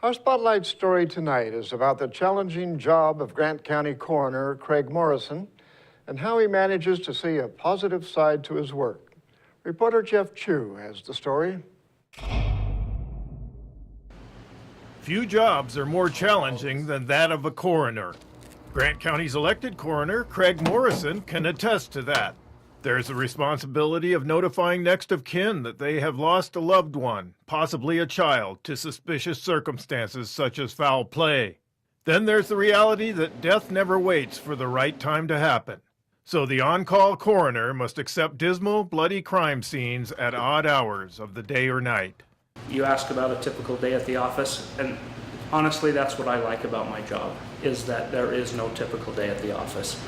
Our spotlight story tonight is about the challenging job of Grant County Coroner Craig Morrison and how he manages to see a positive side to his work. Reporter Jeff Chu has the story. Few jobs are more challenging than that of a coroner. Grant County's elected coroner, Craig Morrison, can attest to that. There's the responsibility of notifying next of kin that they have lost a loved one, possibly a child, to suspicious circumstances such as foul play. Then there's the reality that death never waits for the right time to happen. So the on-call coroner must accept dismal, bloody crime scenes at odd hours of the day or night. You ask about a typical day at the office, and honestly, that's what I like about my job, is that there is no typical day at the office.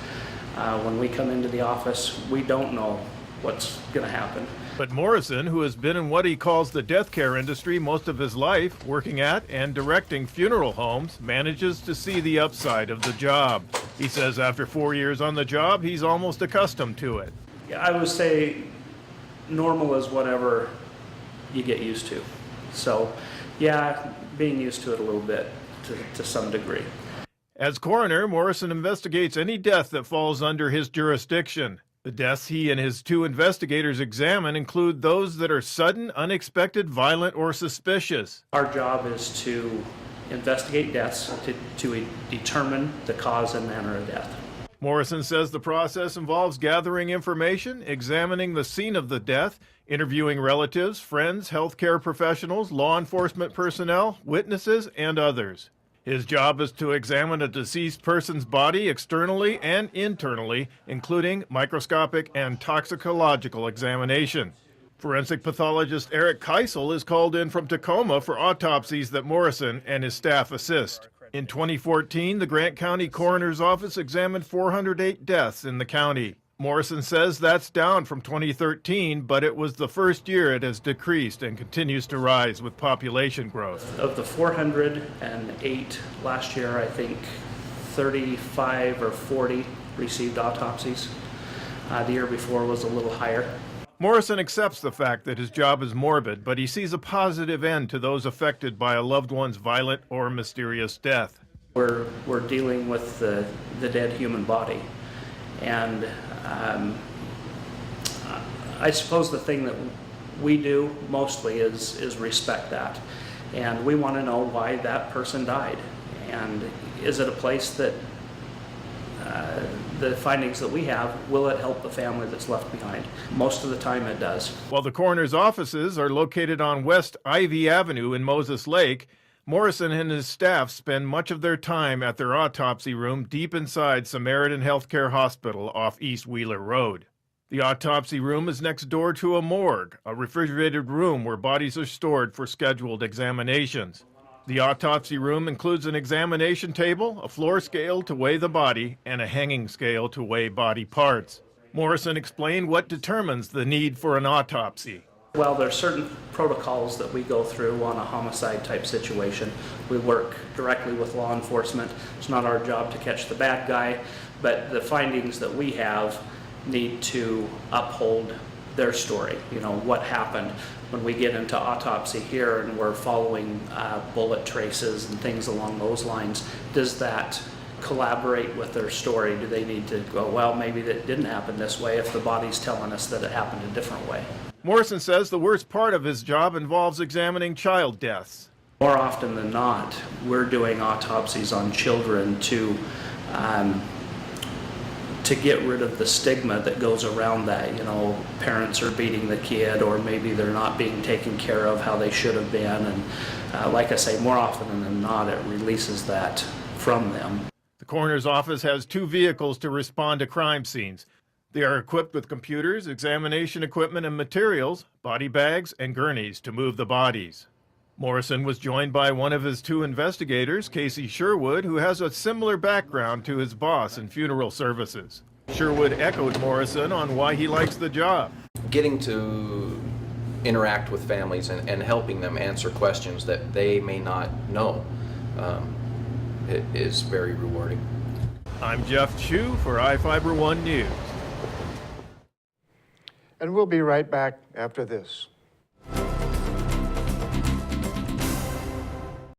When we come into the office, we don't know what's going to happen. But Morrison, who has been in what he calls the death care industry most of his life, working at and directing funeral homes, manages to see the upside of the job. He says after 4 years on the job, he's almost accustomed to it. I would say normal is whatever you get used to. So, yeah, being used to it a little bit to some degree. As coroner, Morrison investigates any death that falls under his jurisdiction. The deaths he and his two investigators examine include those that are sudden, unexpected, violent, or suspicious. Our job is to investigate deaths to determine the cause and manner of death. Morrison says the process involves gathering information, examining the scene of the death, interviewing relatives, friends, healthcare professionals, law enforcement personnel, witnesses, and others. His job is to examine a deceased person's body externally and internally, including microscopic and toxicological examination. Forensic pathologist Eric Keisel is called in from Tacoma for autopsies that Morrison and his staff assist. In 2014, the Grant County Coroner's Office examined 408 deaths in the county. Morrison says that's down from 2013, but it was the first year it has decreased and continues to rise with population growth. Of the 408 last year, I think 35 or 40 received autopsies. The year before was a little higher. Morrison accepts the fact that his job is morbid, but he sees a positive end to those affected by a loved one's violent or mysterious death. We're dealing with the dead human body. And I suppose the thing that we do mostly is respect that. And we want to know why that person died. And is it a place that the findings that we have, will it help the family that's left behind? Most of the time it does. While the coroner's offices are located on West Ivy Avenue in Moses Lake, Morrison and his staff spend much of their time at their autopsy room deep inside Samaritan Healthcare Hospital off East Wheeler Road. The autopsy room is next door to a morgue, a refrigerated room where bodies are stored for scheduled examinations. The autopsy room includes an examination table, a floor scale to weigh the body, and a hanging scale to weigh body parts. Morrison explained what determines the need for an autopsy. Well, there are certain protocols that we go through on a homicide type situation. We work directly with law enforcement. It's not our job to catch the bad guy, but the findings that we have need to uphold their story. You know, what happened. When we get into autopsy here and we're following bullet traces and things along those lines, does that collaborate with their story? Do they need to go, well, maybe that didn't happen this way if the body's telling us that it happened a different way? Morrison says the worst part of his job involves examining child deaths. More often than not, we're doing autopsies on children to get rid of the stigma that goes around that. You know, parents are beating the kid, or maybe they're not being taken care of how they should have been. And like I say, more often than not, it releases that from them. The coroner's office has 2 vehicles to respond to crime scenes. They are equipped with computers, examination equipment and materials, body bags, and gurneys to move the bodies. Morrison was joined by one of his 2 investigators, Casey Sherwood, who has a similar background to his boss in funeral services. Sherwood echoed Morrison on why he likes the job. Getting to interact with families and helping them answer questions that they may not know, it is very rewarding. I'm Jeff Chu for iFIBER 1 News. And we'll be right back after this.